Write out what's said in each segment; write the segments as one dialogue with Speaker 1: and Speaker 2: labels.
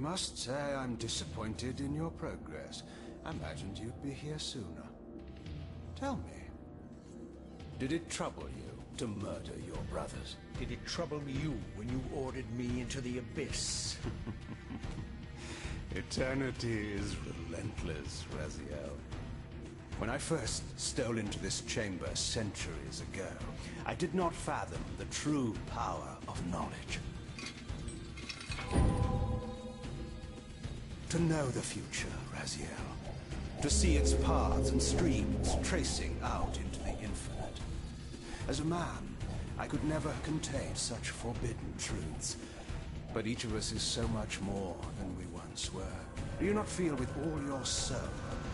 Speaker 1: must say I'm disappointed in your progress. I imagined you'd be here sooner. Tell me, did it trouble you to murder your brothers?
Speaker 2: Did it trouble you when you ordered me into the abyss?
Speaker 1: Eternity is relentless, Raziel. When I first stole into this chamber centuries ago, I did not fathom the true power of knowledge. To know the future, Raziel. To see its paths and streams tracing out into the infinite. As a man, I could never contain such forbidden truths. But each of us is so much more than we once were. Do you not feel with all your soul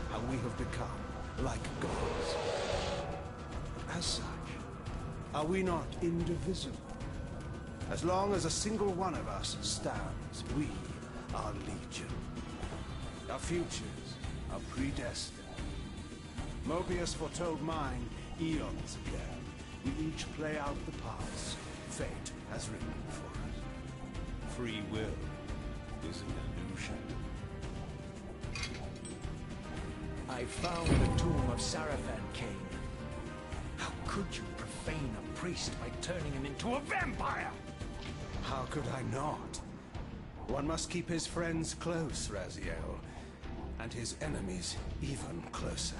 Speaker 1: how we have become like gods? As such, are we not indivisible? As long as a single one of us stands, we are legion. Our futures are predestined. Mobius foretold mine eons ago. We each play out the parts fate has written for us. Free will is an illusion.
Speaker 2: I found the tomb of Sarafan, Kain. How could you profane a priest by turning him into a vampire?
Speaker 1: How could I not? One must keep his friends close, Raziel, and his enemies even closer.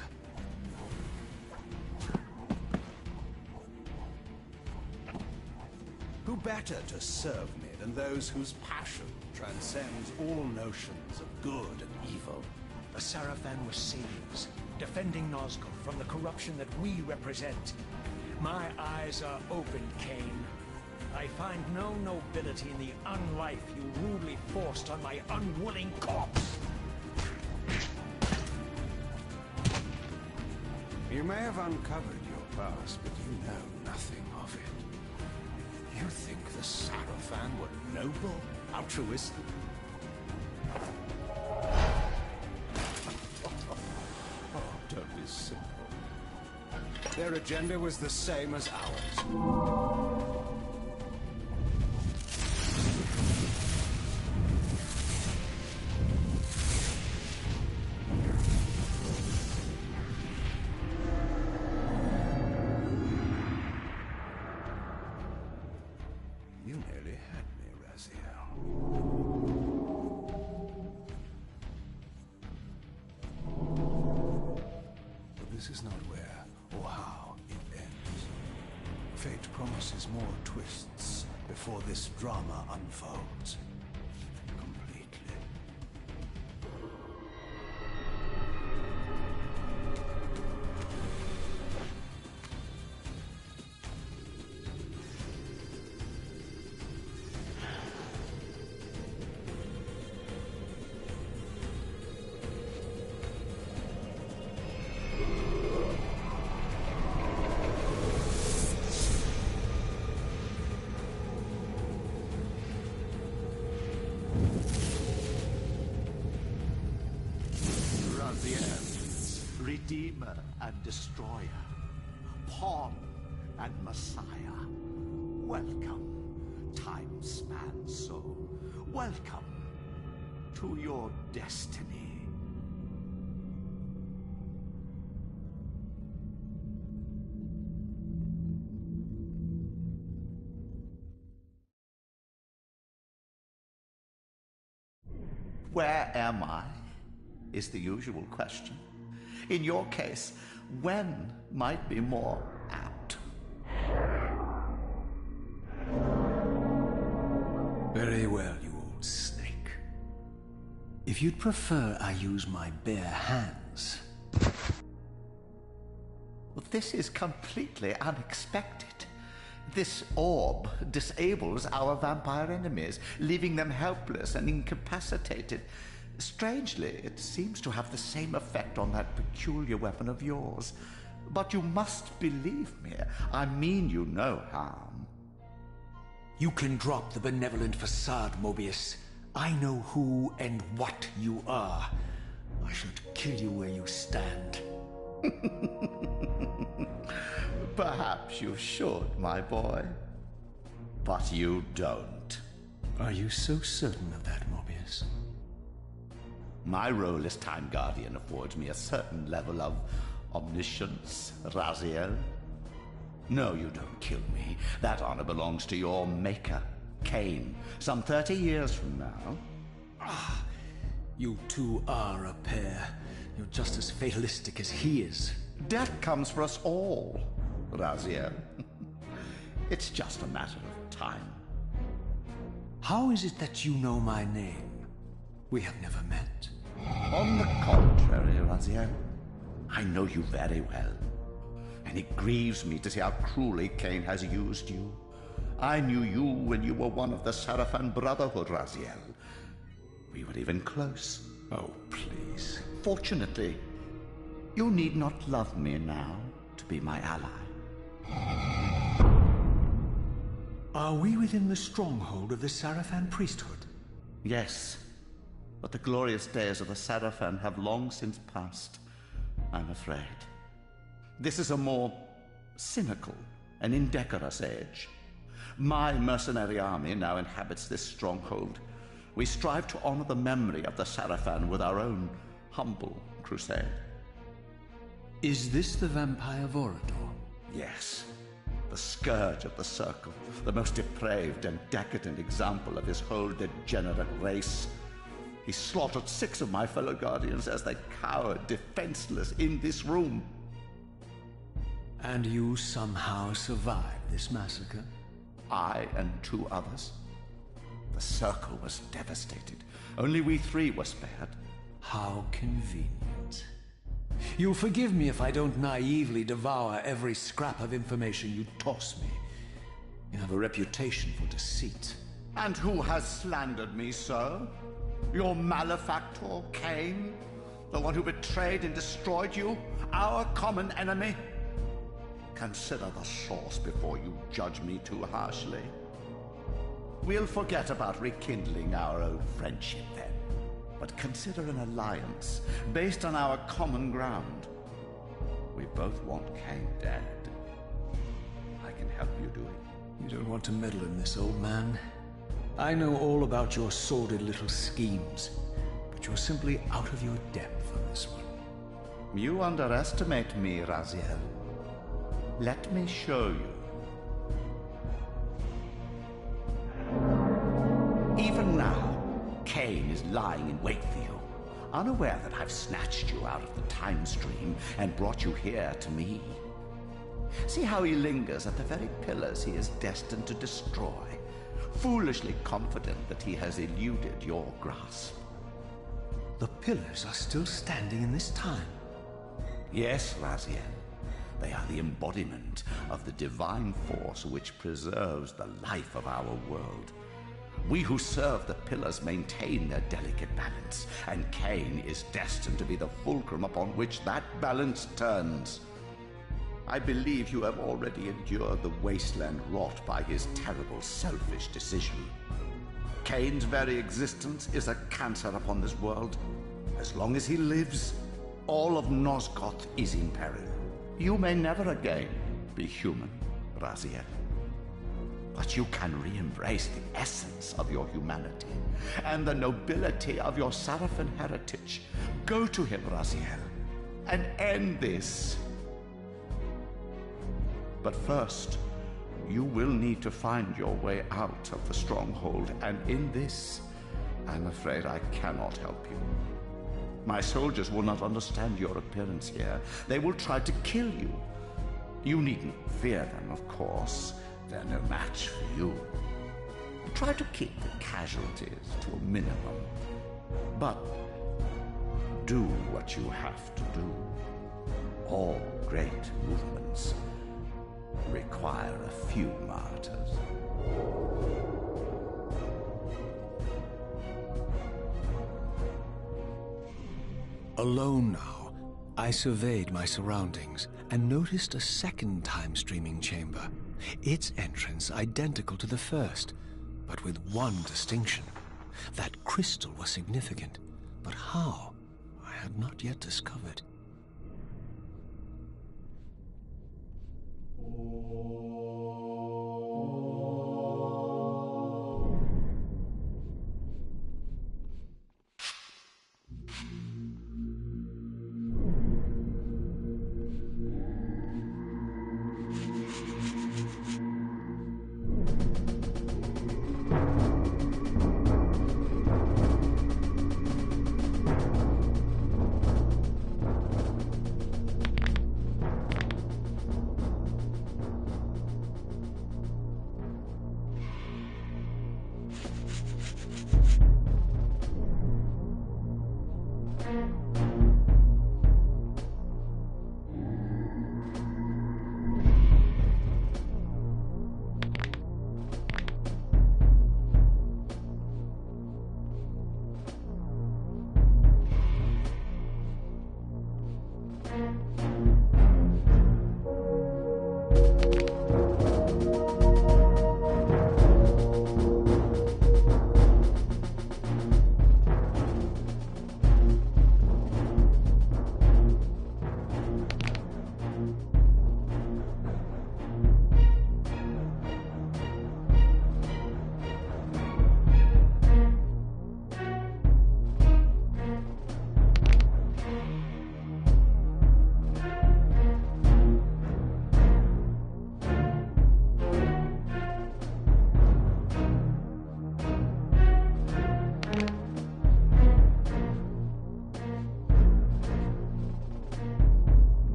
Speaker 1: Who better to serve me than those whose passion transcends all notions of good and evil?
Speaker 2: The Sarafan were saviors, defending Nazgul from the corruption that we represent. My eyes are open, Kain. I find no nobility in the unlife you rudely forced on my unwilling corpse.
Speaker 1: You may have uncovered your past, but you know nothing of it. You think the Sarafan were noble, altruistic? Oh, don't be simple. Their agenda was the same as ours. You nearly had me, Raziel. But this is not where or how it ends. Fate promises more twists before this drama unfolds completely.
Speaker 3: Redeemer and Destroyer, Pawn and Messiah. Welcome, time-span soul. Welcome to your destiny. Where am I? Is the usual question. In your case, when might be more apt.
Speaker 1: Very well, you old snake. If you'd prefer I use my bare hands...
Speaker 3: Well, this is completely unexpected. This orb disables our vampire enemies, leaving them helpless and incapacitated. Strangely, it seems to have the same effect on that peculiar weapon of yours. But you must believe me. I mean you no harm.
Speaker 2: You can drop the benevolent facade, Mobius. I know who and what you are. I should kill you where you stand.
Speaker 3: Perhaps you should, my boy. But you don't.
Speaker 1: Are you so certain of that, Mobius?
Speaker 3: My role as Time Guardian affords me a certain level of omniscience, Raziel. No, you don't kill me. That honor belongs to your maker, Kain, some 30 years from now.
Speaker 2: Ah, you two are a pair. You're just as fatalistic as he is.
Speaker 3: Death comes for us all, Raziel. It's just a matter of time.
Speaker 2: How is it that you know my name? We have never met.
Speaker 3: On the contrary, Raziel, I know you very well. And it grieves me to see how cruelly Kain has used you. I knew you when you were one of the Sarafan Brotherhood, Raziel. We were even close.
Speaker 2: Oh, please.
Speaker 3: Fortunately, you need not love me now to be my ally.
Speaker 2: Are we within the stronghold of the Sarafan priesthood?
Speaker 3: Yes, but the glorious days of the Sarafan have long since passed, I'm afraid. This is a more cynical and indecorous age. My mercenary army now inhabits this stronghold. We strive to honor the memory of the Sarafan with our own humble crusade.
Speaker 2: Is this the vampire Vorador?
Speaker 3: Yes. The scourge of the Circle, the most depraved and decadent example of his whole degenerate race. He slaughtered 6 of my fellow Guardians as they cowered defenseless in this room.
Speaker 2: And you somehow survived this massacre?
Speaker 3: I and 2 others. The Circle was devastated. Only we 3 were spared.
Speaker 2: How convenient. You'll forgive me if I don't naively devour every scrap of information you toss me. You have a reputation for deceit.
Speaker 3: And who has slandered me, sir? Your malefactor, Kain? The one who betrayed and destroyed you? Our common enemy? Consider the source before you judge me too harshly. We'll forget about rekindling our old friendship then. But consider an alliance based on our common ground. We both want Kain dead. I can help you do it.
Speaker 2: You don't want to meddle in this, old man. I know all about your sordid little schemes, but you're simply out of your depth on this one.
Speaker 3: You underestimate me, Raziel. Let me show you. Even now, Kain is lying in wait for you, unaware that I've snatched you out of the time stream and brought you here to me. See how he lingers at the very pillars he is destined to destroy, foolishly confident that he has eluded your grasp.
Speaker 2: The pillars are still standing in this time.
Speaker 3: Yes, Raziel. They are the embodiment of the divine force which preserves the life of our world. We who serve the pillars maintain their delicate balance, and Kain is destined to be the fulcrum upon which that balance turns. I believe you have already endured the wasteland wrought by his terrible, selfish decision. Kain's very existence is a cancer upon this world. As long as he lives, all of Nosgoth is in peril. You may never again be human, Raziel. But you can re-embrace the essence of your humanity and the nobility of your Sarafan heritage. Go to him, Raziel, and end this. But first, you will need to find your way out of the stronghold, and in this, I'm afraid I cannot help you. My soldiers will not understand your appearance here. They will try to kill you. You needn't fear them, of course. They're no match for you. Try to keep the casualties to a minimum. But do what you have to do. All great movements require a few martyrs.
Speaker 2: Alone now, I surveyed my surroundings and noticed a second time-streaming chamber. Its entrance identical to the first, but with one distinction. That crystal was significant, but how, I had not yet discovered.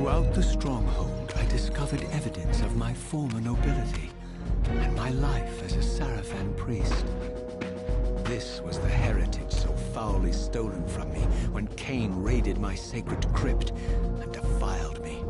Speaker 4: Throughout the stronghold, I discovered evidence of my former nobility and my life as a Sarafan priest. This was the heritage so foully stolen from me when Kain raided my sacred crypt and defiled me.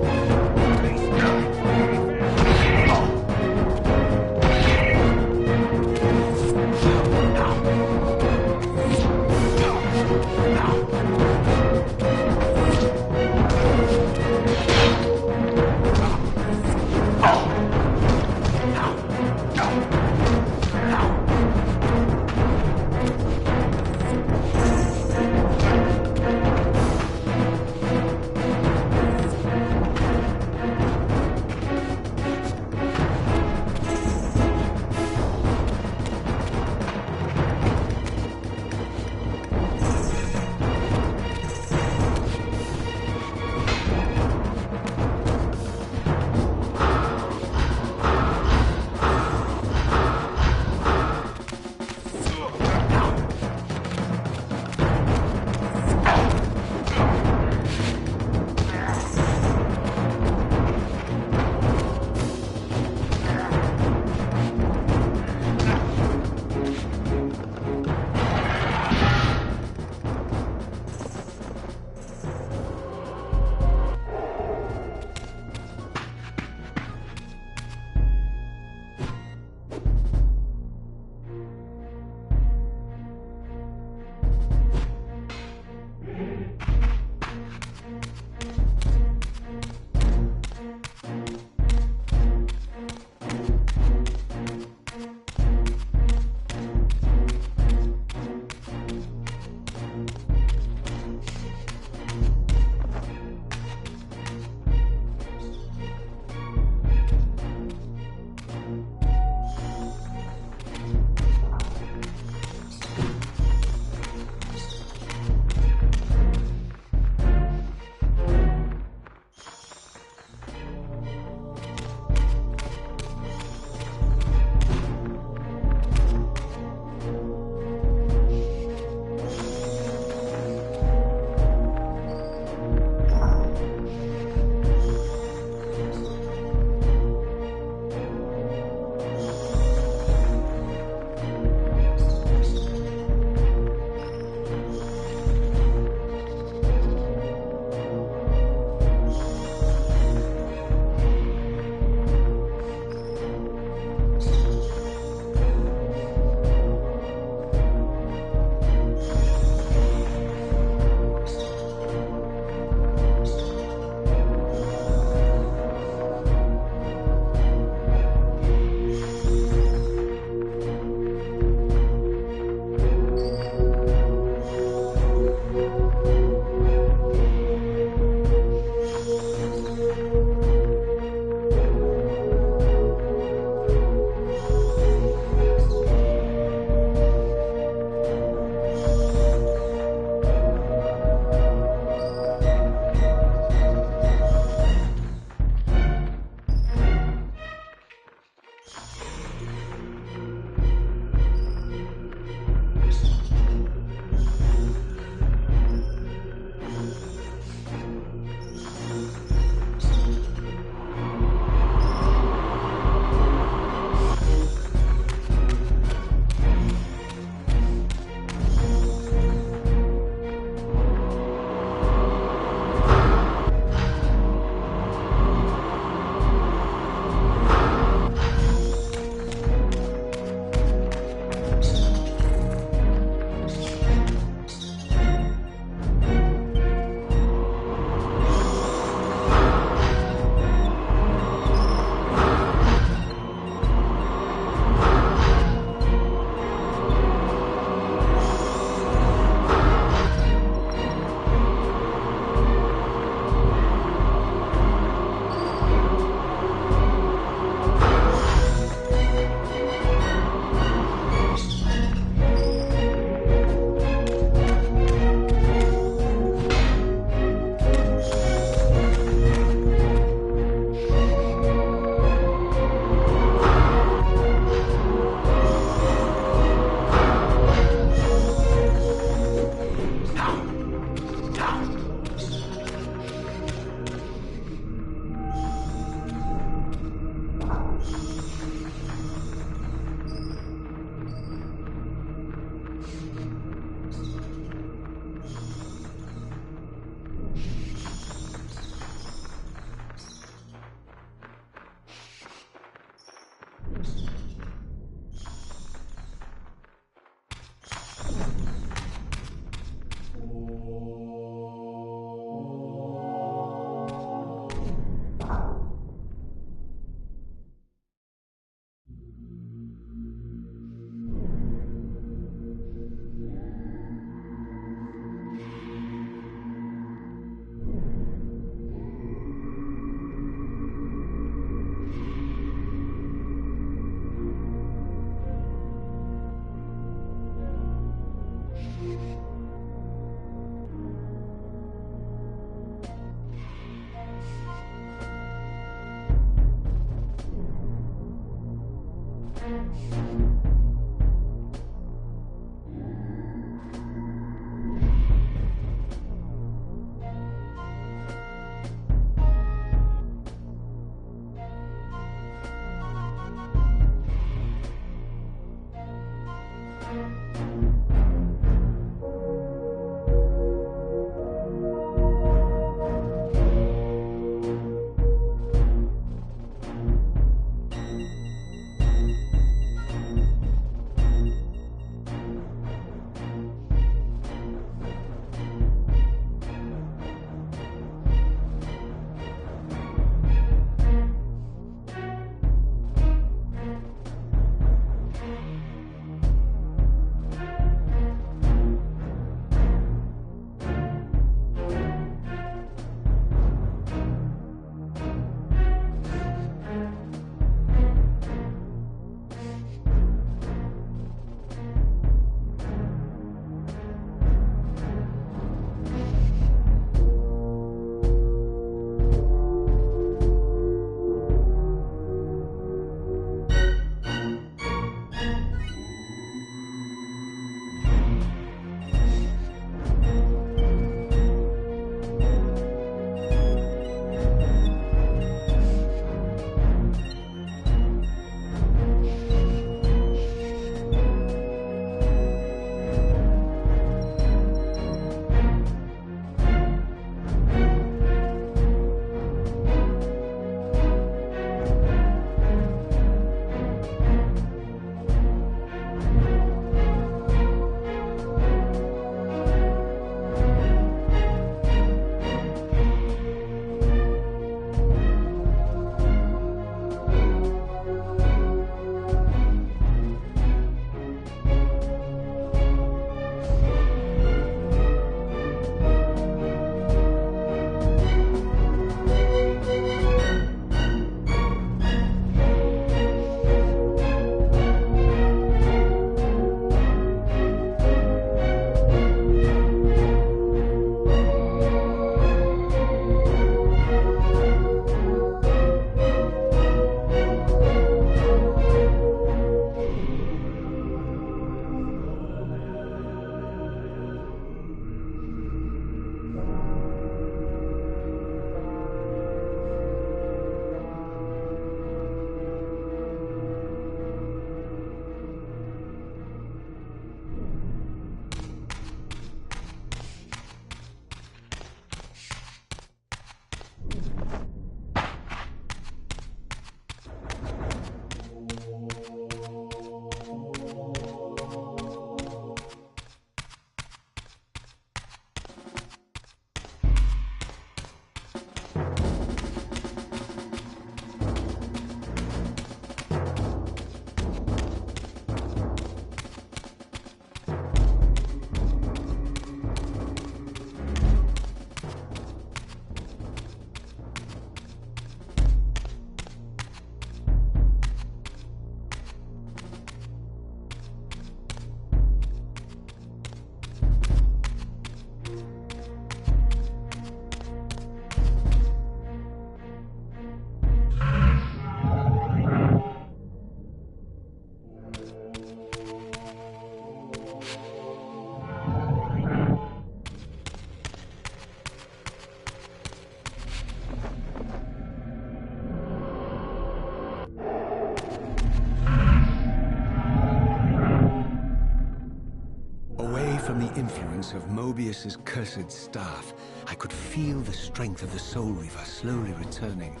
Speaker 4: influence of Mobius's cursed staff, I could feel the strength of the Soul Reaver slowly returning.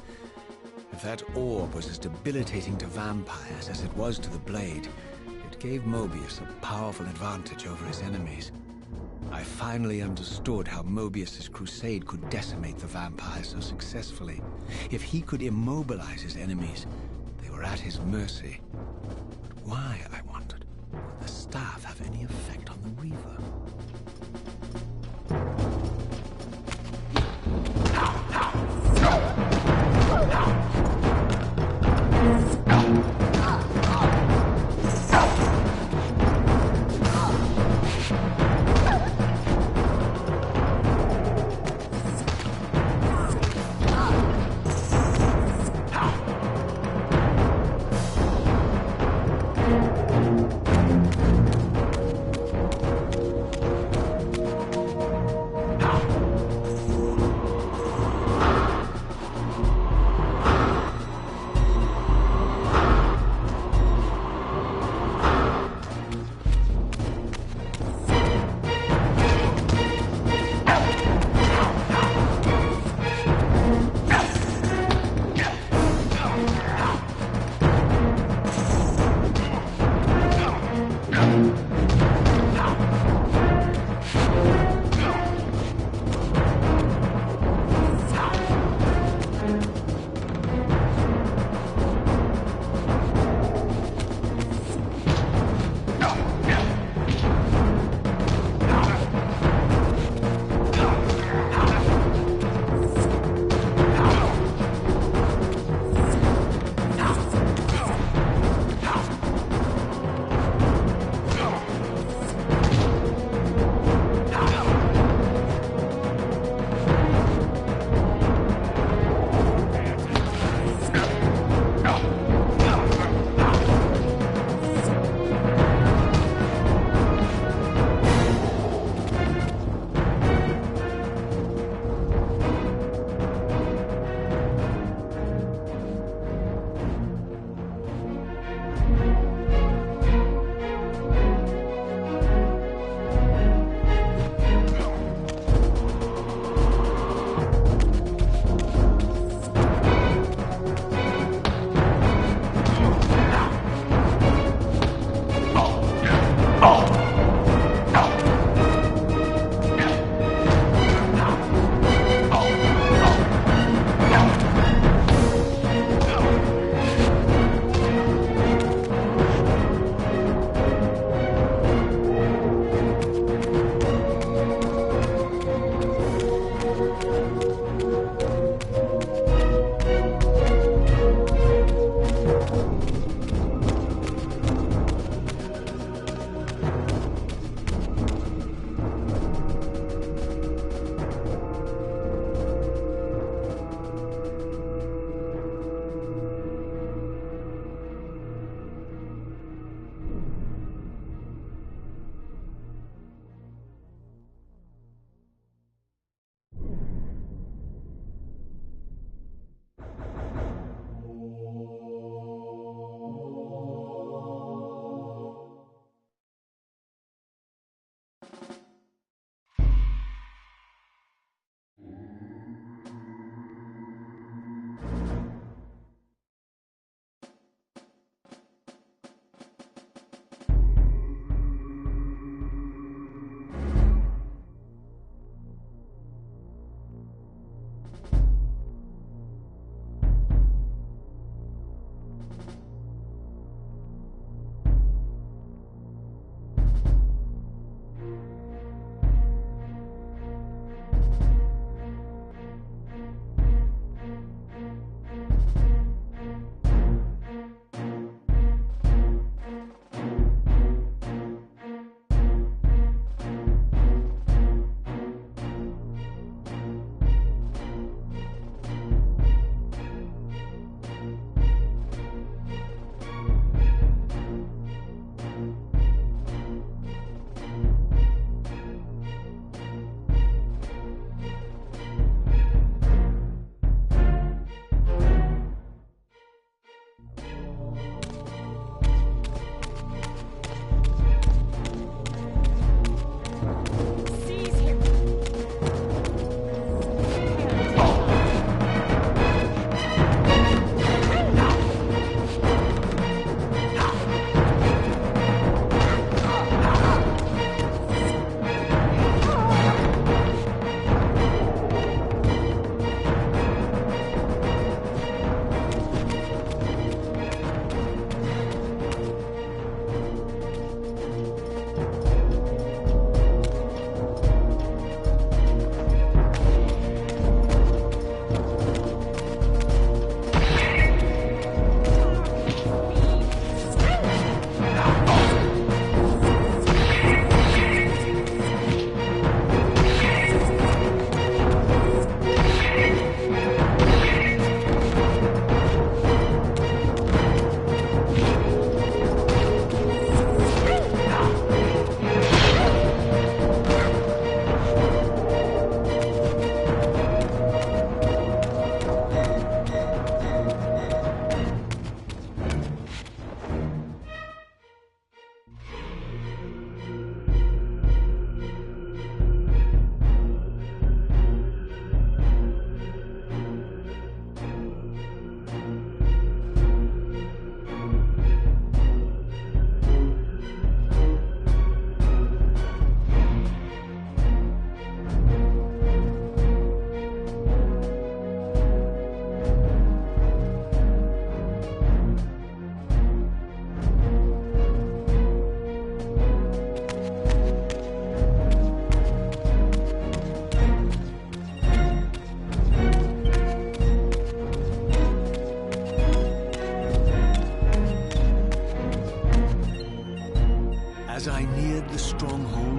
Speaker 4: If that orb was as debilitating to vampires as it was to the blade, it gave Mobius a powerful advantage over his enemies. I finally understood how Mobius's crusade could decimate the vampires so successfully. If he could immobilize his enemies, they were at his mercy. But why, I wondered, would the staff have any effect on the Reaver?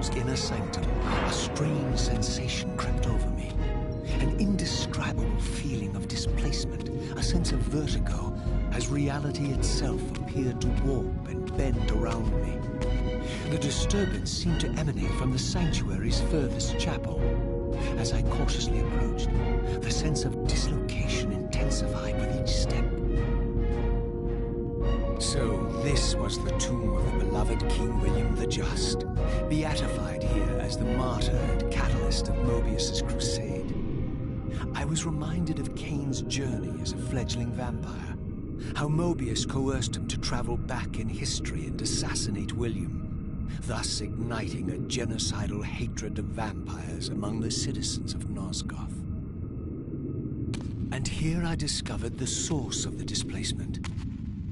Speaker 4: stone's inner sanctum, a strange sensation crept over me. An indescribable feeling of displacement, a sense of vertigo, as reality itself appeared to warp and bend around me. The disturbance seemed to emanate from the sanctuary's furthest chapel. As I cautiously approached, the sense of dislocation intensified with each step. So this was the tomb of the beloved King William the Just, beatified here as the martyr and catalyst of Mobius's crusade. I was reminded of Kain's journey as a fledgling vampire, how Mobius coerced him to travel back in history and assassinate William, thus igniting a genocidal hatred of vampires among the citizens of Nosgoth. And here I discovered the source of the displacement.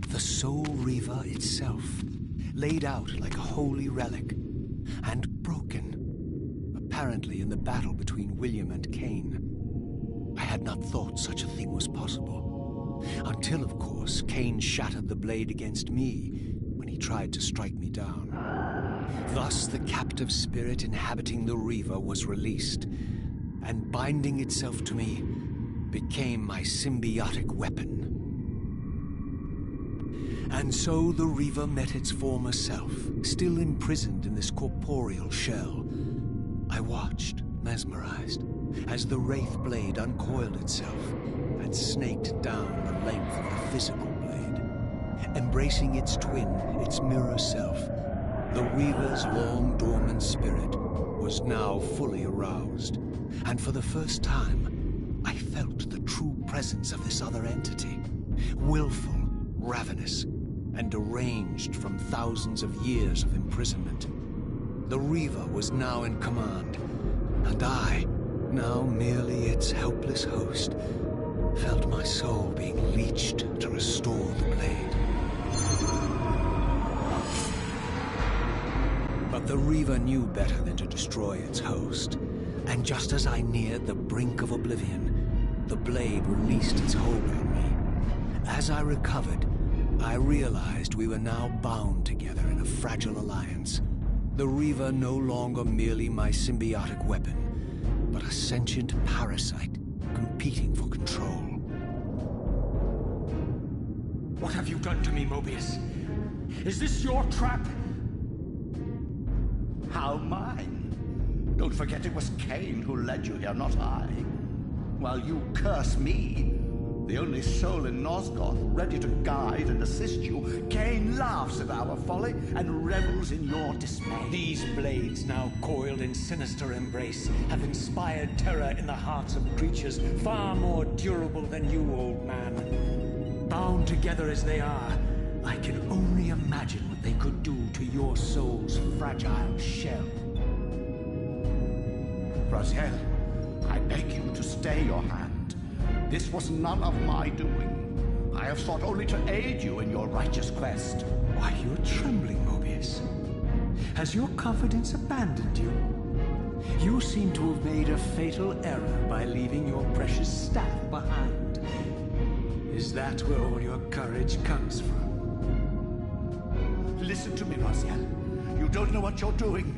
Speaker 4: The Soul Reaver itself, laid out like a holy relic, and broken, apparently in the battle between William and Kain. I had not thought such a thing was possible, until, of course, Kain shattered the blade against me when he tried to strike me down. Thus, the captive spirit inhabiting the Reaver was released, and binding itself to me, became my symbiotic weapon. And so the Reaver met its former self, still imprisoned in this corporeal shell. I watched, mesmerized, as the Wraith blade uncoiled itself and snaked down the length of the physical blade. Embracing its twin, its mirror self, the Reaver's long-dormant spirit was now fully aroused, and for the first time, I felt the true presence of this other entity, willful, ravenous, and deranged from thousands of years of imprisonment. The Reaver was now in command, and I, now merely its helpless host, felt my soul being leached to restore the blade. But the Reaver knew better than to destroy its host, and just as I neared the brink of oblivion, the blade released its hold on me. As I recovered, I realized we were now bound together in a fragile alliance. The Reaver no longer merely my symbiotic weapon, but a sentient parasite competing for control.
Speaker 2: What have you done to me, Mobius? Is this your trap?
Speaker 3: How mine? Don't forget it was Kain who led you here, not I. While you curse me, the only soul in Nosgoth ready to guide and assist you, Kain laughs at our folly and revels in your dismay.
Speaker 2: These blades, now coiled in sinister embrace, have inspired terror in the hearts of creatures far more durable than you, old man. Bound together as they are, I can only imagine what they could do to your soul's fragile shell.
Speaker 3: Raziel, I beg you to stay your hand. This was none of my doing. I have sought only to aid you in your righteous quest.
Speaker 2: Why, you're trembling, Mobius. Has your confidence abandoned you? You seem to have made a fatal error by leaving your precious staff behind. Is that where all your courage comes from?
Speaker 3: Listen to me, Raziel. You don't know what you're doing.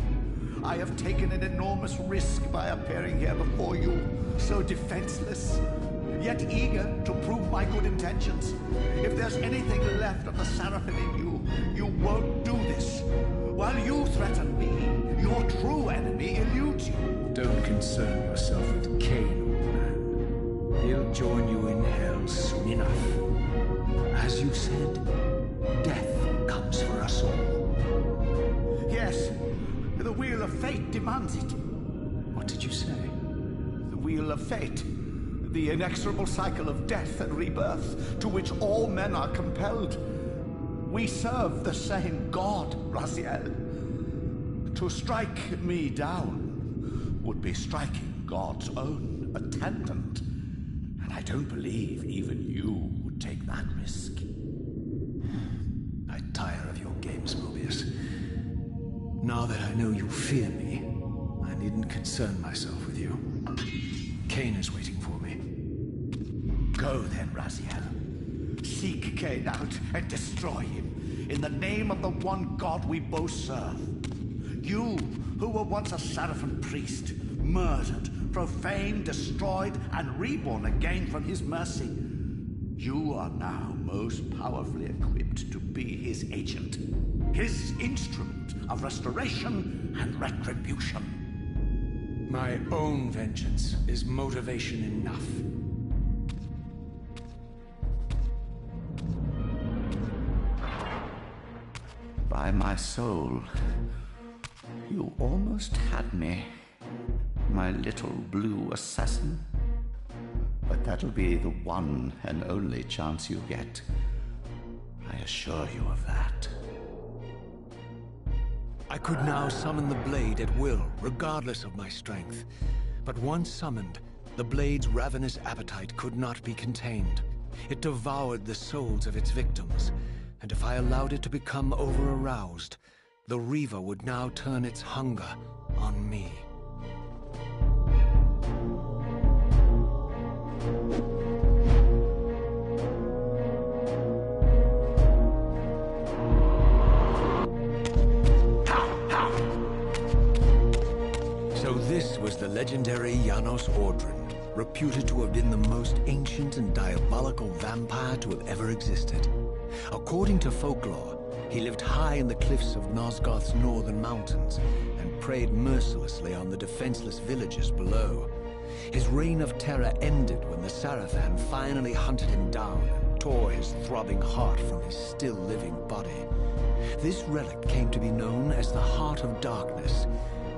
Speaker 3: I have taken an enormous risk by appearing here before you, so defenseless, yet eager to prove my good intentions. If there's anything left of the Seraphim in you, you won't do this. While you threaten me, your true enemy eludes you.
Speaker 2: Don't concern yourself with Kain, old man. He'll join you in hell soon enough. As you said, death comes for us all.
Speaker 3: Yes, the wheel of fate demands it.
Speaker 2: What did you say?
Speaker 3: The wheel of fate. The inexorable cycle of death and rebirth to which all men are compelled. We serve the same God, Raziel. To strike me down would be striking God's own attendant. And I don't believe even you would take that risk.
Speaker 2: I tire of your games, Mobius. Now that I know you fear me, I needn't concern myself with you. Kain is waiting for me.
Speaker 3: Go then, Raziel. Seek Kain out and destroy him in the name of the one God we both serve. You, who were once a Seraphim priest, murdered, profaned, destroyed, and reborn again from his mercy. You are now most powerfully equipped to be his agent, his instrument of restoration and retribution.
Speaker 2: My own vengeance is motivation enough.
Speaker 3: By my soul, you almost had me, my little blue assassin. But that'll be the one and only chance you get. I assure you of that.
Speaker 4: I could now summon the blade at will, regardless of my strength. But once summoned, the blade's ravenous appetite could not be contained. It devoured the souls of its victims, and if I allowed it to become over-aroused, the Reaver would now turn its hunger on me. So this was the legendary Janos Ordrund, reputed to have been the most ancient and diabolical vampire to have ever existed. According to folklore, he lived high in the cliffs of Nosgoth's northern mountains and preyed mercilessly on the defenseless villagers below. His reign of terror ended when the Sarafan finally hunted him down and tore his throbbing heart from his still-living body. This relic came to be known as the Heart of Darkness,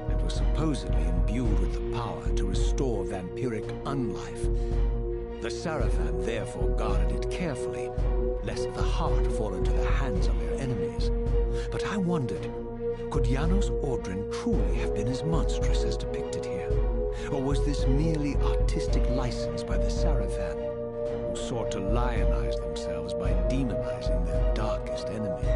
Speaker 4: and was supposedly imbued with the power to restore vampiric unlife. The Sarafan therefore guarded it carefully, lest the heart fall into the hands of their enemies. But I wondered, could Janos Ordrund truly have been as monstrous as depicted here? Or was this merely artistic license by the Sarafan, who sought to lionize themselves by demonizing their darkest enemy?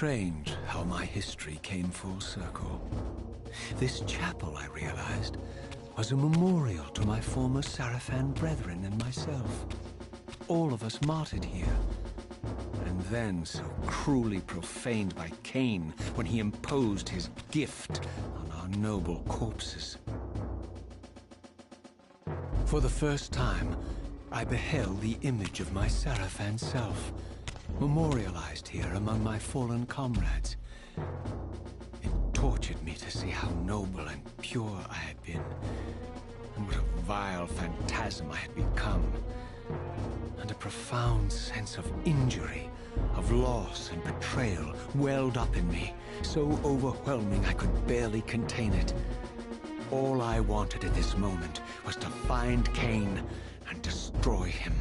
Speaker 4: strange how my history came full circle. This chapel, I realized, was a memorial to my former Sarafan brethren and myself. All of us martyred here. And then so cruelly profaned by Kain when he imposed his gift on our noble corpses. For the first time, I beheld the image of my Sarafan self, memorialized here among my fallen comrades. It tortured me to see how noble and pure I had been, and what a vile phantasm I had become. And a profound sense of injury, of loss and betrayal welled up in me, so overwhelming I could barely contain it. All I wanted at this moment was to find Kain and destroy him.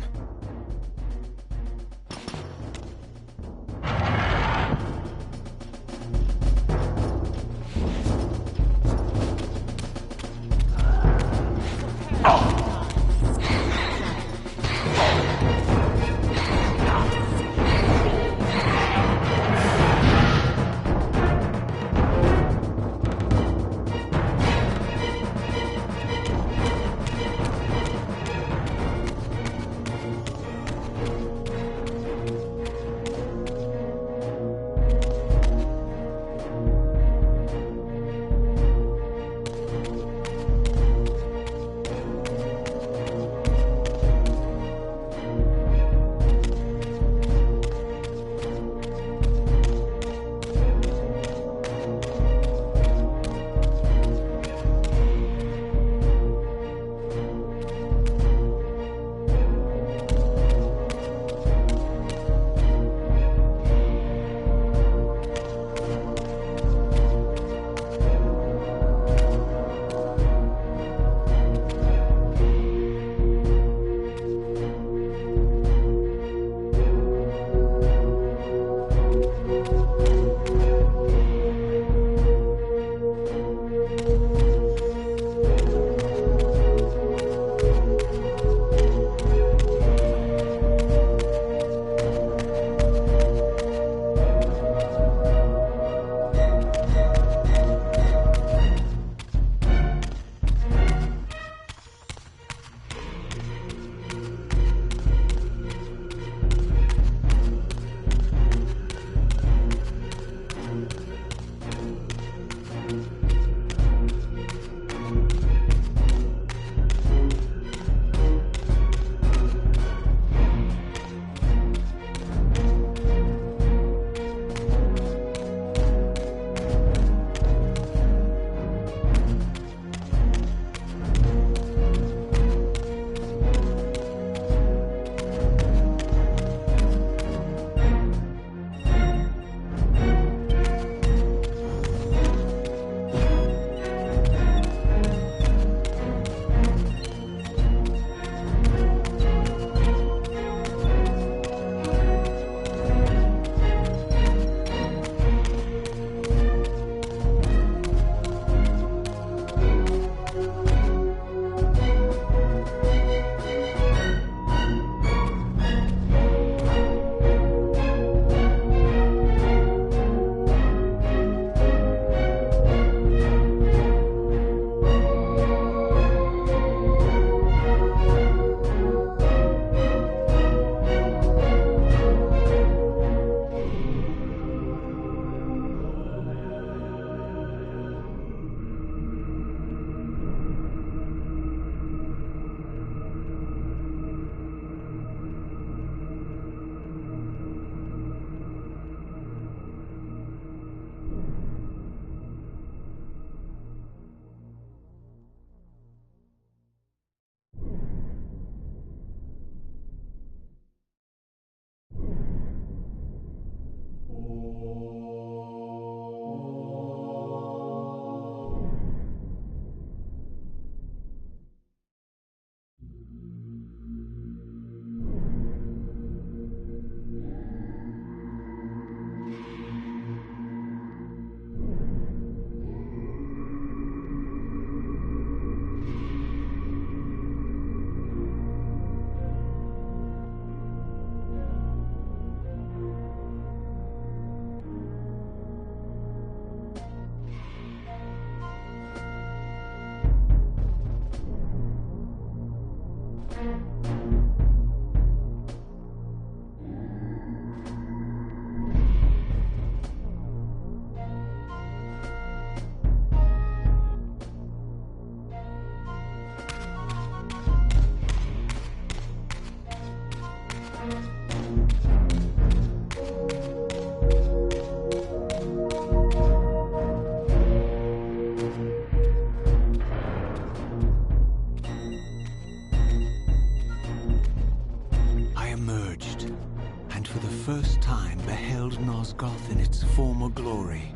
Speaker 4: first time beheld Nosgoth in its former glory,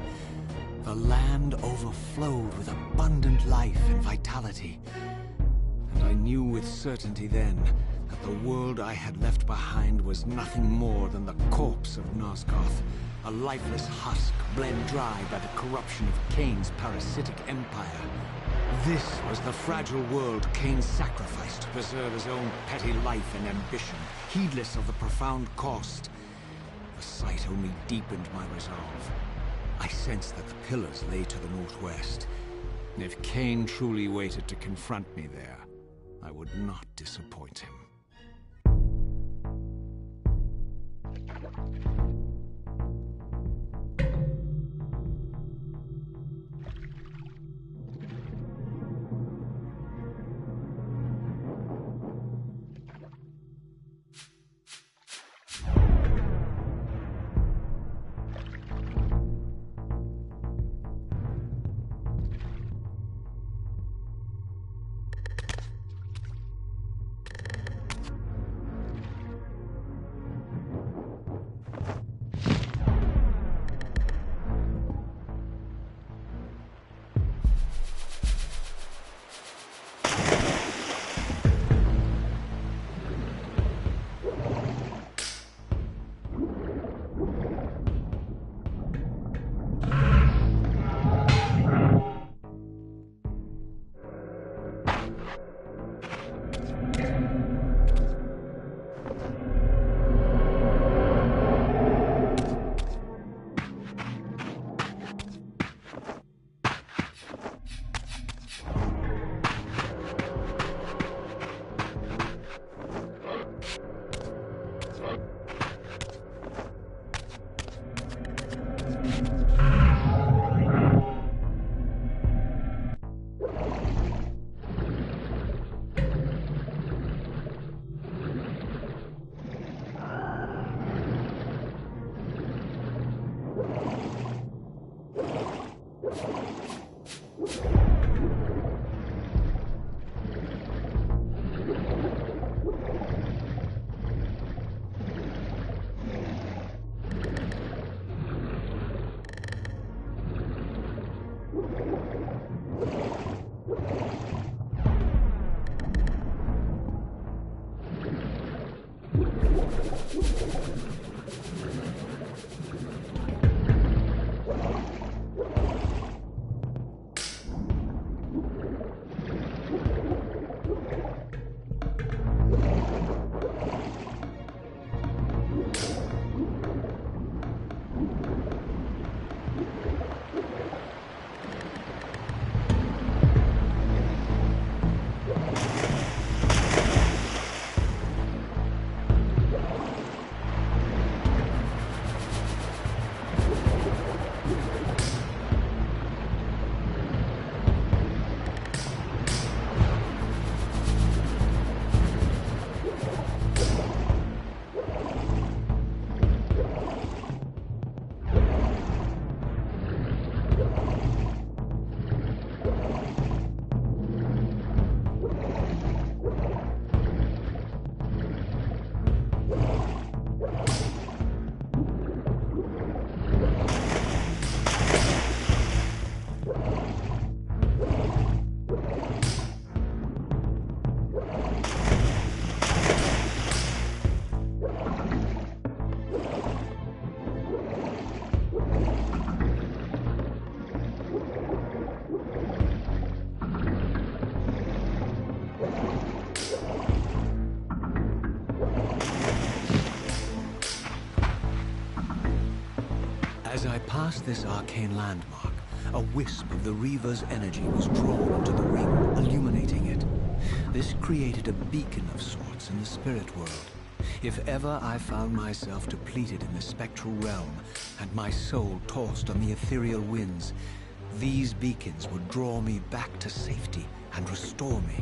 Speaker 4: the land overflowed with abundant life and vitality. And I knew with certainty then that the world I had left behind was nothing more than the corpse of Nosgoth, a lifeless husk bled dry by the corruption of Kain's parasitic empire. This was the fragile world Kain sacrificed to preserve his own petty life and ambition, heedless of the profound cost. The sight only deepened my resolve. I sensed that the pillars lay to the northwest. If Kain truly waited to confront me there, I would not disappoint him. As I passed this arcane landmark, a wisp of the Reaver's energy was drawn into the ring, illuminating it. This created a beacon of sorts in the spirit world. If ever I found myself depleted in the spectral realm, and my soul tossed on the ethereal winds, these beacons would draw me back to safety and restore me.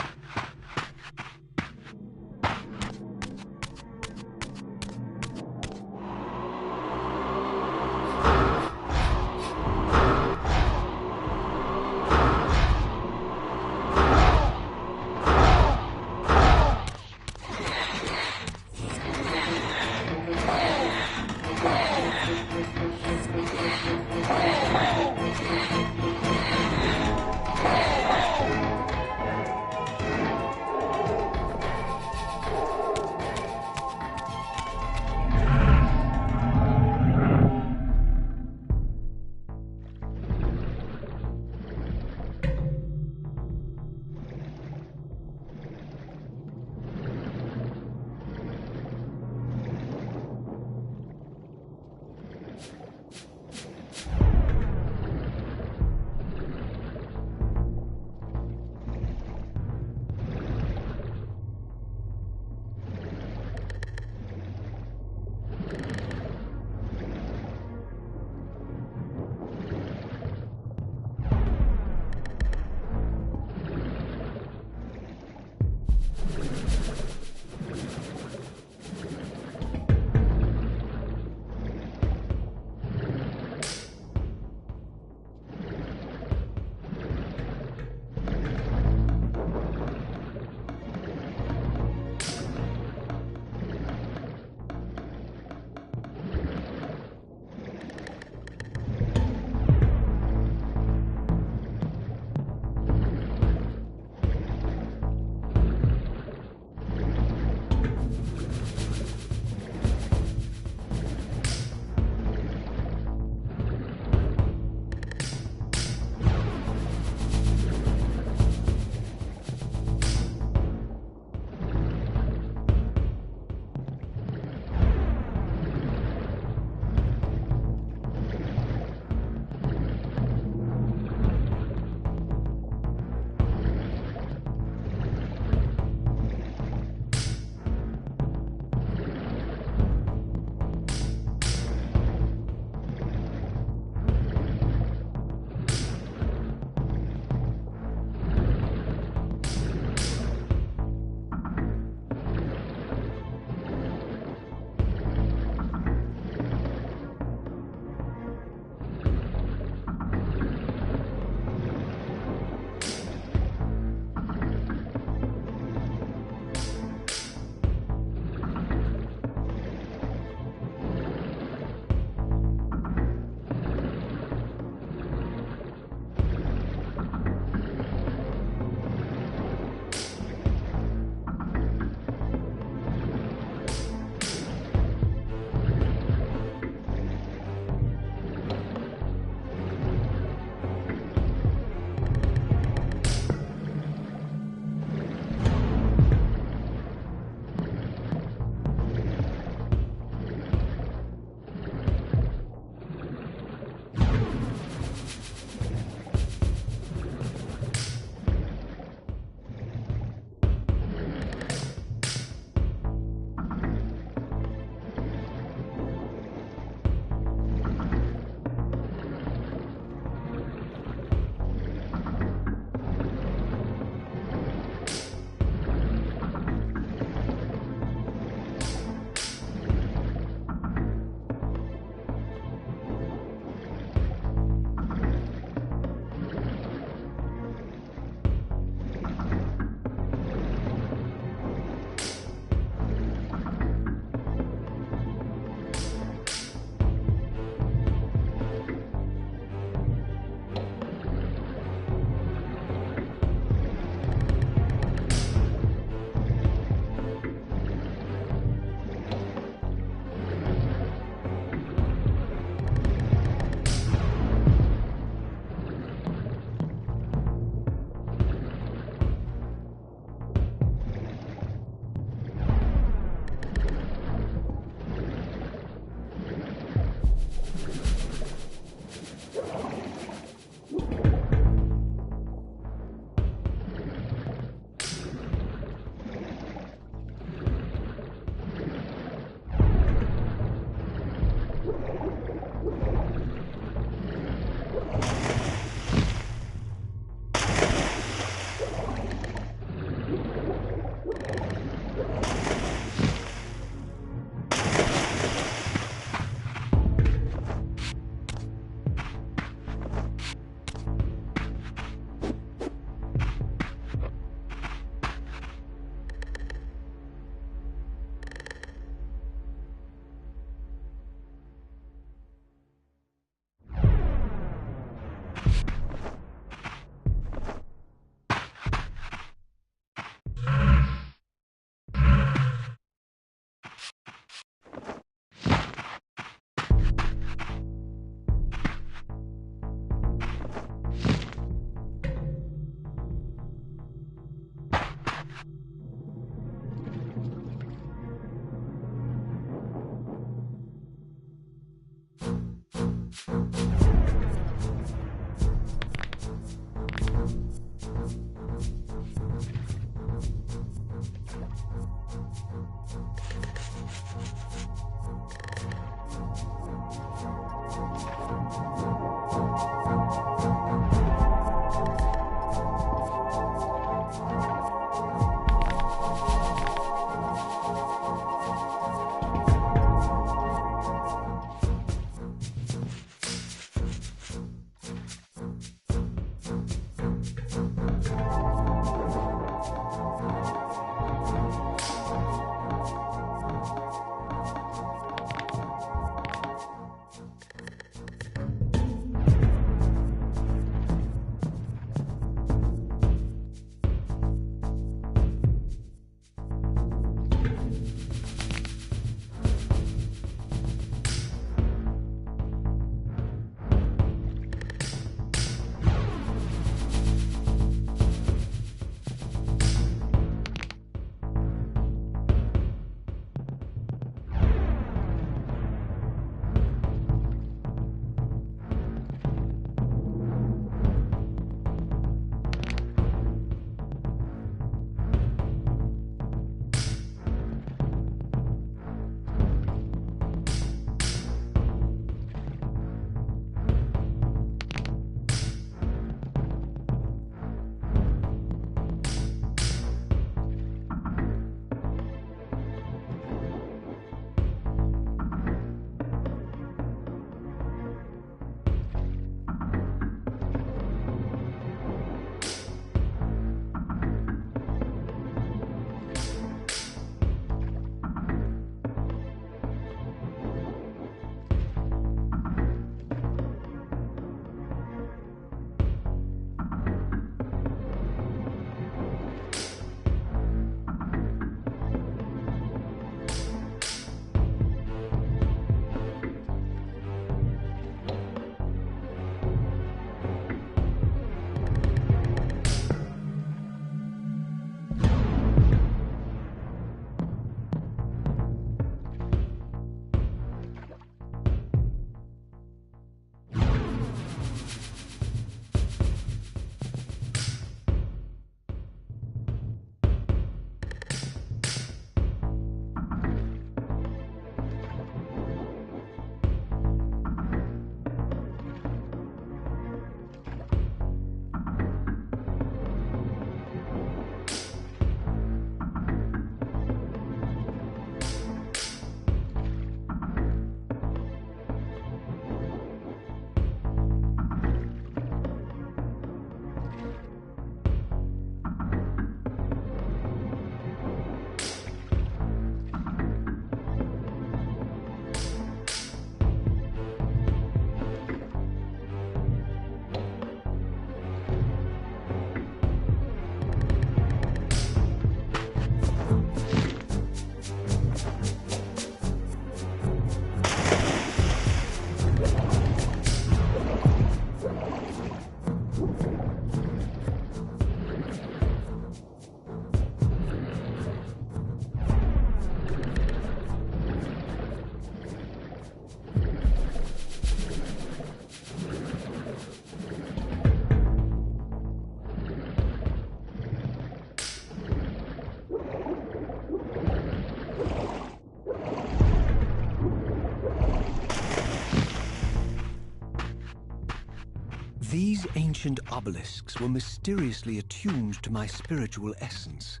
Speaker 4: These ancient obelisks were mysteriously attuned to my spiritual essence.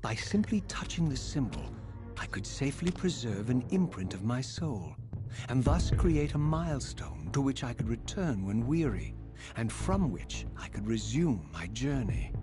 Speaker 4: By simply touching the symbol, I could safely preserve an imprint of my soul, and thus create a milestone to which I could return when weary, and from which I could resume my journey.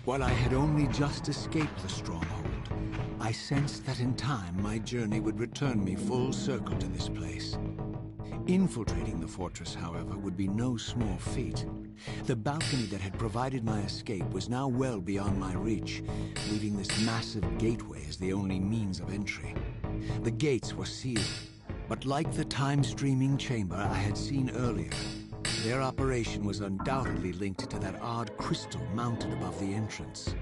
Speaker 4: While I had only just escaped the stronghold, I sensed that in time my journey would return me full circle to this place. Infiltrating the fortress, however, would be no small feat. The balcony that had provided my escape was now well beyond my reach, leaving this massive gateway as the only means of entry. The gates were sealed, but like the time-streaming chamber I had seen earlier, their operation was undoubtedly linked to that odd crystal mounted above the entrance.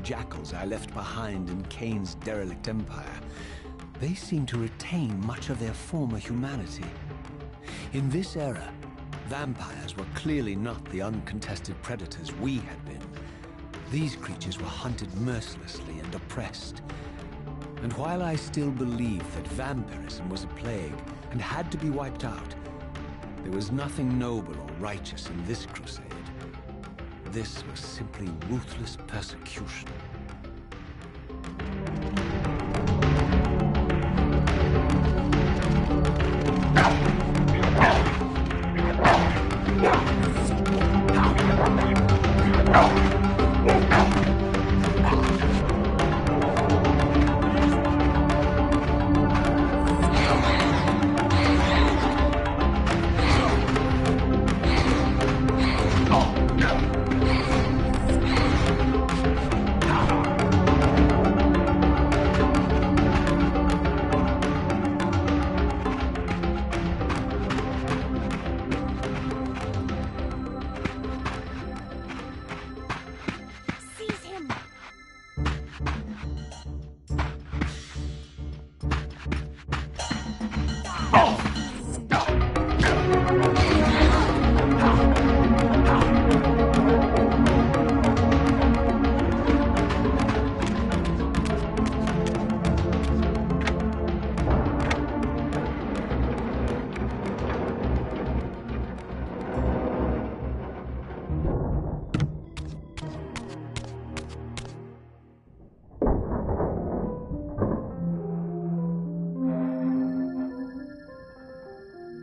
Speaker 4: Jackals I left behind in Kain's derelict empire, they seem to retain much of their former humanity. In this era, vampires were clearly not the uncontested predators we had been. These creatures were hunted mercilessly and oppressed. And while I still believe that vampirism was a plague and had to be wiped out, there was nothing noble or righteous in this crusade. This was simply ruthless persecution.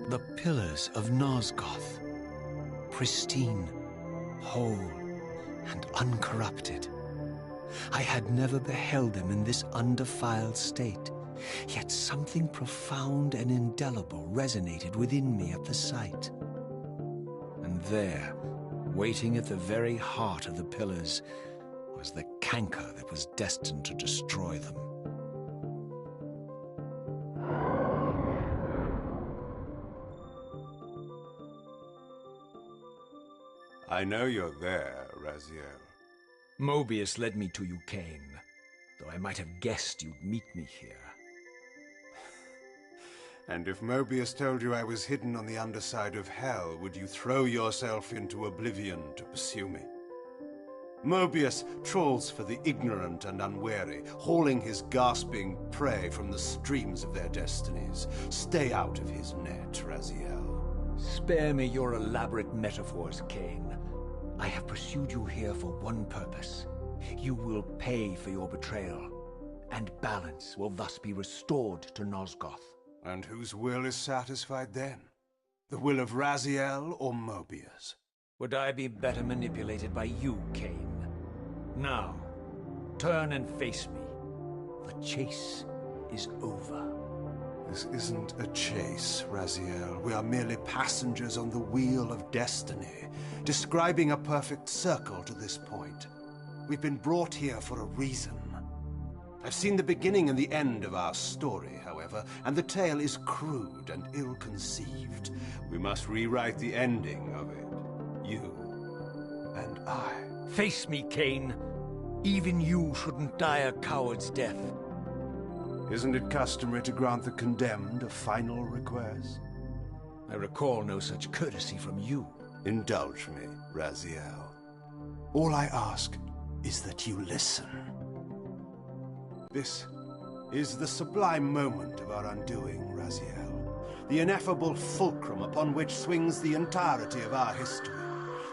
Speaker 4: The pillars of Nosgoth, pristine, whole, and uncorrupted. I had never beheld them in this undefiled state, yet something profound and indelible resonated within me at the sight. And there, waiting at the very heart of the pillars, was the canker that was destined to destroy them.
Speaker 1: I know you're there, Raziel.
Speaker 2: Mobius led me to you, Kain, though I might have guessed you'd meet me here.
Speaker 1: And if Mobius told you I was hidden on the underside of hell, would you throw yourself into oblivion to pursue me? Mobius trawls for the ignorant and unwary, hauling his gasping prey from the streams of their destinies. Stay out of his net, Raziel.
Speaker 2: Spare me your elaborate metaphors, Kain. I have pursued you here for one purpose. You will pay for your betrayal, and balance will thus be restored to Nosgoth.
Speaker 1: And whose will is satisfied then? The will of Raziel or Mobius?
Speaker 2: Would I be better manipulated by you, Kain? Now, turn and face me. The chase is over.
Speaker 1: This isn't a chase, Raziel. We are merely passengers on the wheel of destiny, describing a perfect circle to this point. We've been brought here for a reason. I've seen the beginning and the end of our story, however, and the tale is crude and ill-conceived. We must rewrite the ending of it. You and I.
Speaker 2: Face me, Kain. Even you shouldn't die a coward's death.
Speaker 1: Isn't it customary to grant the condemned a final request?
Speaker 2: I recall no such courtesy from you.
Speaker 1: Indulge me, Raziel. All I ask is that you listen. This is the sublime moment of our undoing, Raziel. The ineffable fulcrum upon which swings the entirety of our history.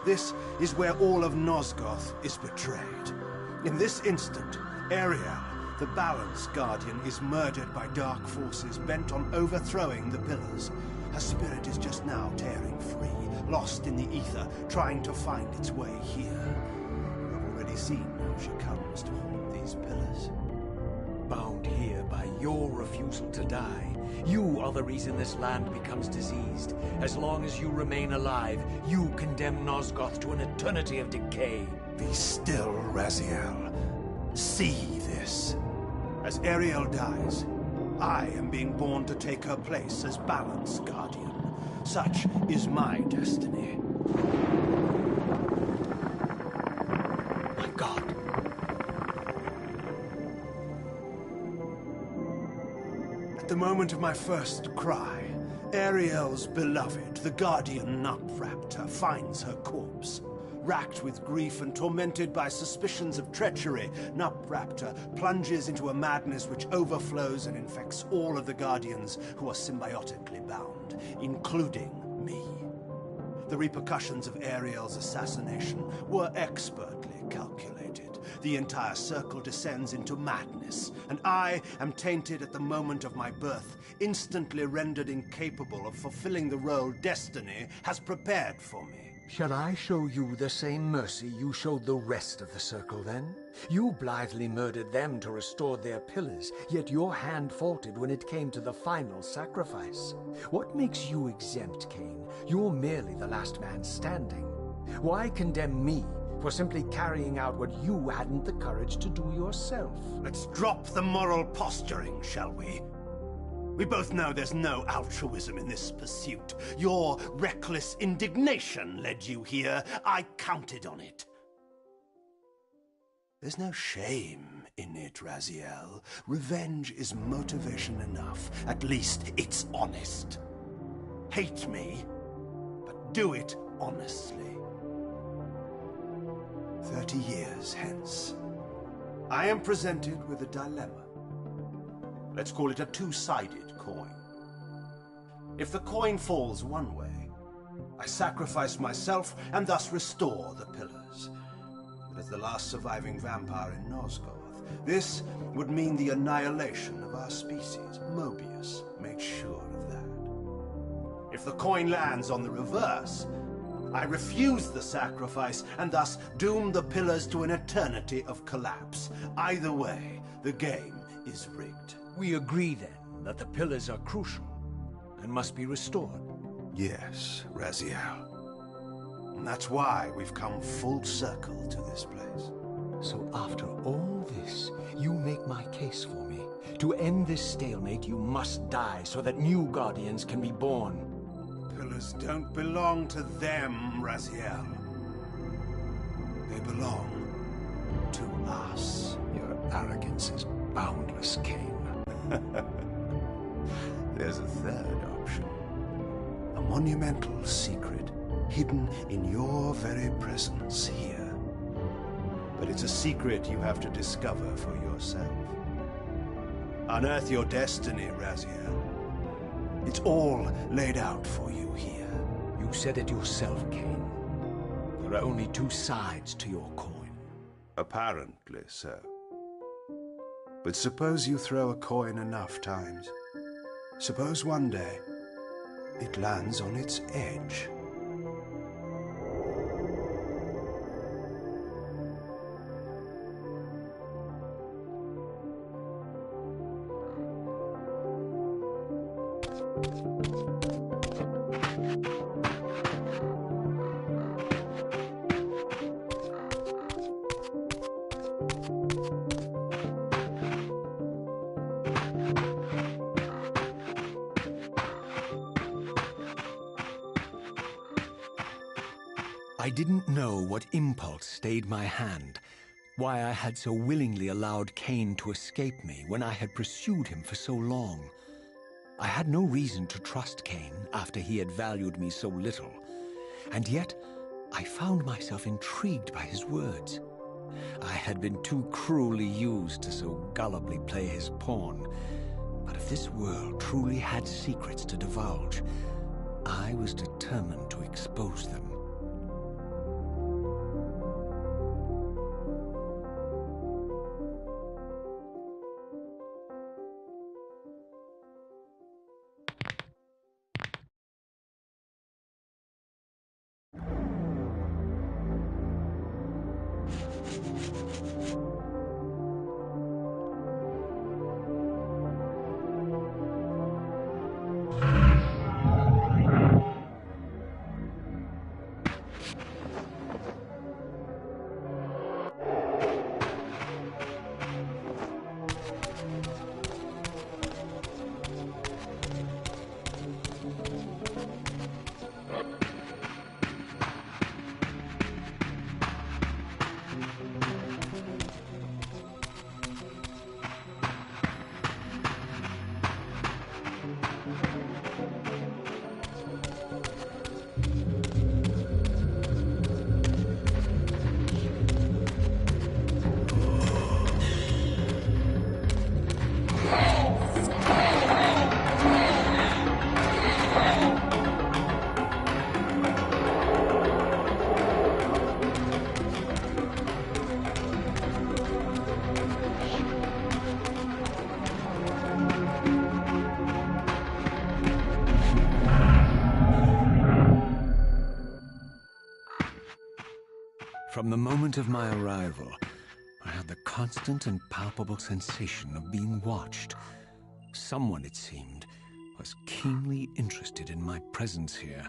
Speaker 1: This is where all of Nosgoth is betrayed. In this instant, Ariel, The Balance Guardian is murdered by dark forces bent on overthrowing the Pillars. Her spirit is just now tearing free, lost in the ether, trying to find its way here. You've already seen how she comes to haunt these Pillars.
Speaker 2: Bound here by your refusal to die. You are the reason this land becomes diseased. As long as you remain alive, you condemn Nosgoth to an eternity of decay.
Speaker 1: Be still, Raziel. See this. As Ariel dies, I am being born to take her place as Balance Guardian. Such is my destiny.
Speaker 2: My God.
Speaker 1: At the moment of my first cry, Ariel's beloved, the Guardian Nupraptor, finds her corpse. Racked with grief and tormented by suspicions of treachery, Nupraptor plunges into a madness which overflows and infects all of the Guardians who are symbiotically bound, including me. The repercussions of Ariel's assassination were expertly calculated. The entire circle descends into madness, and I am tainted at the moment of my birth, instantly rendered incapable of fulfilling the role destiny has prepared for me.
Speaker 2: Shall I show you the same mercy you showed the rest of the Circle, then? You blithely murdered them to restore their pillars, yet your hand faltered when it came to the final sacrifice. What makes you exempt, Kain? You're merely the last man standing. Why condemn me for simply carrying out what you hadn't the courage to do yourself?
Speaker 1: Let's drop the moral posturing, shall we? We both know there's no altruism in this pursuit. Your reckless indignation led you here. I counted on it. There's no shame in it, Raziel. Revenge is motivation enough. At least it's honest. Hate me, but do it honestly. 30 years hence, I am presented with a dilemma. Let's call it a two-sided coin. If the coin falls one way, I sacrifice myself and thus restore the Pillars. But as the last surviving vampire in Nosgoth, this would mean the annihilation of our species. Mobius made sure of that. If the coin lands on the reverse, I refuse the sacrifice and thus doom the Pillars to an eternity of collapse. Either way, the game is rigged.
Speaker 2: We agree, then, that the Pillars are crucial and must be restored.
Speaker 1: Yes, Raziel. And that's why we've come full circle to this place.
Speaker 2: So after all this, you make my case for me. To end this stalemate, you must die so that new Guardians can be born.
Speaker 1: Pillars don't belong to them, Raziel. They belong to us.
Speaker 2: Your arrogance is boundless, Kain.
Speaker 1: There's a third option. A monumental secret hidden in your very presence here. But it's a secret you have to discover for yourself. Unearth your destiny, Raziel. It's all laid out for you here.
Speaker 2: You said it yourself, Kain. There are only two sides to your coin.
Speaker 1: Apparently so. But suppose you throw a coin enough times. Suppose one day it lands on its edge.
Speaker 2: I didn't know what impulse stayed my hand, why I had so willingly allowed Kain to escape me when I had pursued him for so long. I had no reason to trust Kain after he had valued me so little, and yet I found myself intrigued by his words. I had been too cruelly used to so gullibly play his pawn, but if this world truly had secrets to divulge, I was determined to expose them.
Speaker 4: From the moment of my arrival, I had the constant and palpable sensation of being watched. Someone, it seemed, was keenly interested in my presence here.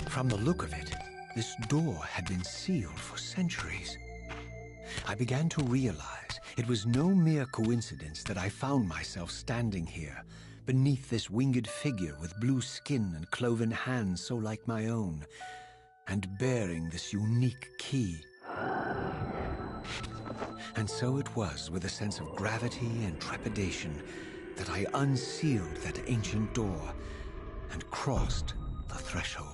Speaker 4: From the look of it, this door had been sealed for centuries. I began to realize it was no mere coincidence that I found myself standing here, beneath this winged figure with blue skin and cloven hands so like my own, and bearing this unique key. And so it was with a sense of gravity and trepidation that I unsealed that ancient door and crossed the threshold.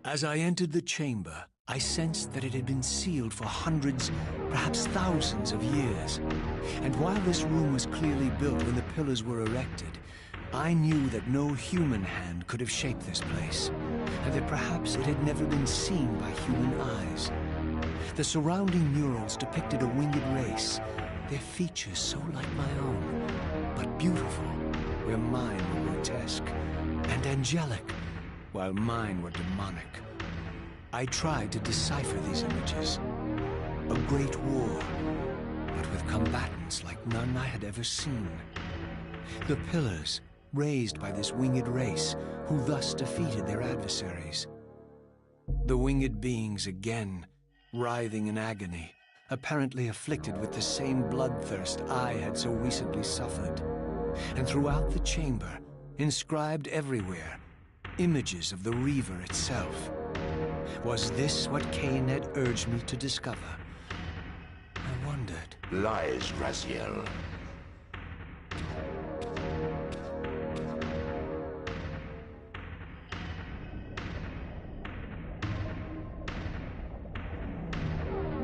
Speaker 4: As I entered the chamber, I sensed that it had been sealed for hundreds, perhaps thousands of years. And while this room was clearly built when the pillars were erected, I knew that no human hand could have shaped this place, and that perhaps it had never been seen by human eyes. The surrounding murals depicted a winged race, their features so like my own, but beautiful, where mine were grotesque, and angelic, while mine were demonic. I tried to decipher these images. A great war, but with combatants like none I had ever seen. The pillars, raised by this winged race, who thus defeated their adversaries. The winged beings again writhing in agony, apparently afflicted with the same bloodthirst I had so recently suffered. And throughout the chamber, inscribed everywhere, images of the Reaver itself. Was this what Kain had urged me to discover? I wondered.
Speaker 5: Lies, Raziel.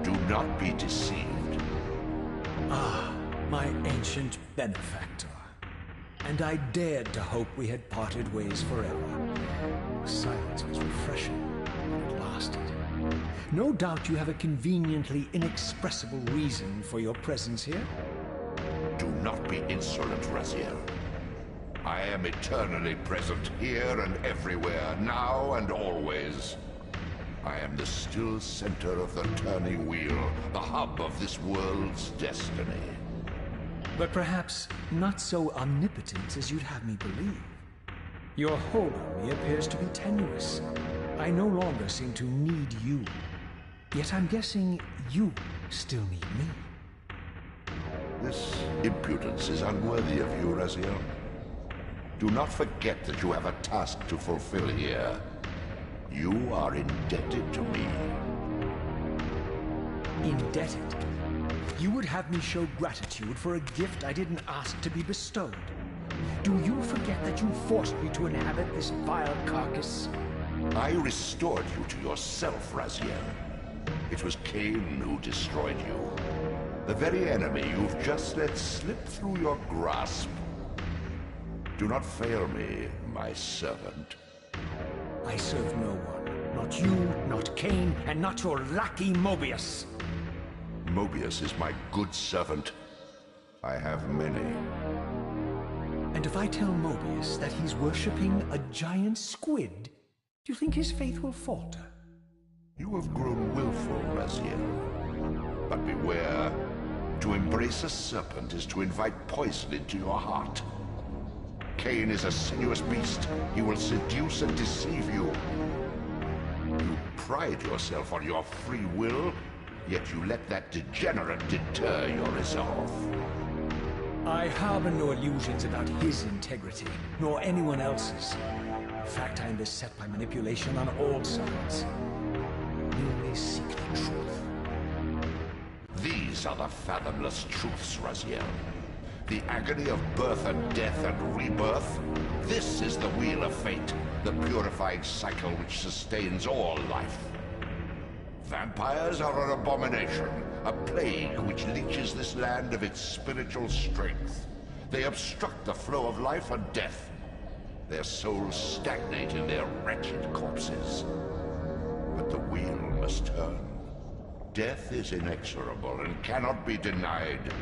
Speaker 5: Do not be deceived.
Speaker 2: Ah, my ancient benefactor. And I dared to hope we had parted ways forever. Silence was refreshing, but it lasted. No doubt you have a conveniently inexpressible reason for your presence here.
Speaker 5: Do not be insolent, Raziel. I am eternally present here and everywhere, now and always. I am the still center of the turning wheel, the hub of this world's destiny.
Speaker 2: But perhaps not so omnipotent as you'd have me believe. Your hold on me appears to be tenuous. I no longer seem to need you. Yet I'm guessing you still need me.
Speaker 5: This impudence is unworthy of you, Raziel. Do not forget that you have a task to fulfill here. You are indebted to me.
Speaker 2: Indebted? You would have me show gratitude for a gift I didn't ask to be bestowed. Do you forget that you forced me to inhabit this vile carcass?
Speaker 5: I restored you to yourself, Raziel. It was Kain who destroyed you. The very enemy you've just let slip through your grasp. Do not fail me, my servant.
Speaker 2: I serve no one. Not you, not Kain, and not your lackey Mobius.
Speaker 5: Mobius is my good servant. I have many.
Speaker 2: And if I tell Mobius that he's worshipping a giant squid, do you think his faith will falter?
Speaker 5: You have grown willful, Raziel. But beware. To embrace a serpent is to invite poison into your heart. Kain is a sinuous beast. He will seduce and deceive you. You pride yourself on your free will, yet you let that degenerate deter your resolve.
Speaker 2: I harbor no illusions about his integrity, nor anyone else's. In fact, I am beset by manipulation on all sides. Merely seek the truth.
Speaker 5: These are the fathomless truths, Raziel. The agony of birth and death and rebirth. This is the wheel of fate, the purifying cycle which sustains all life. Vampires are an abomination, a plague which leeches this land of its spiritual strength. They obstruct the flow of life and death. Their souls stagnate in their wretched corpses. But the wheel must turn. Death is inexorable and cannot be denied.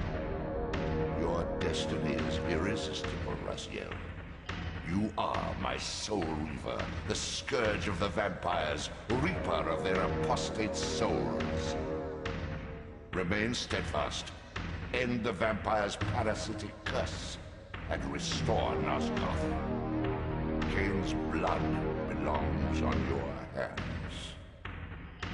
Speaker 5: Your destiny is irresistible, Raziel. You are my soul reaver, the scourge of the vampires, reaper of their apostate souls. Remain steadfast, end the vampires' parasitic curse, and restore Nosgoth. Kain's blood belongs on your hands.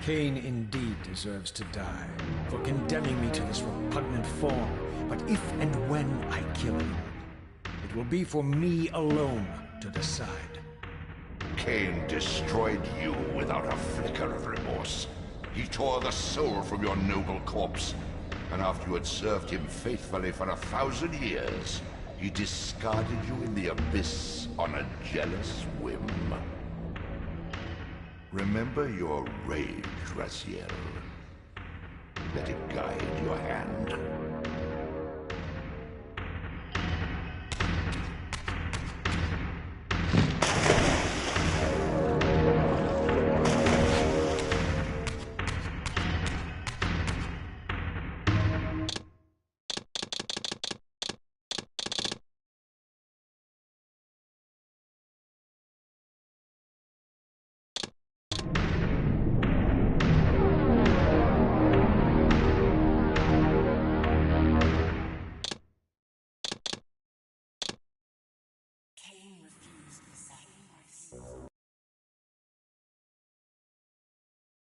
Speaker 2: Kain indeed deserves to die for condemning me to this repugnant form. But if and when I kill him, it will be for me alone to decide.
Speaker 5: Kain destroyed you without a flicker of remorse. He tore the soul from your noble corpse, and after you had served him faithfully for 1,000 years, he discarded you in the abyss on a jealous whim. Remember your rage, Raziel. Let it guide your hand.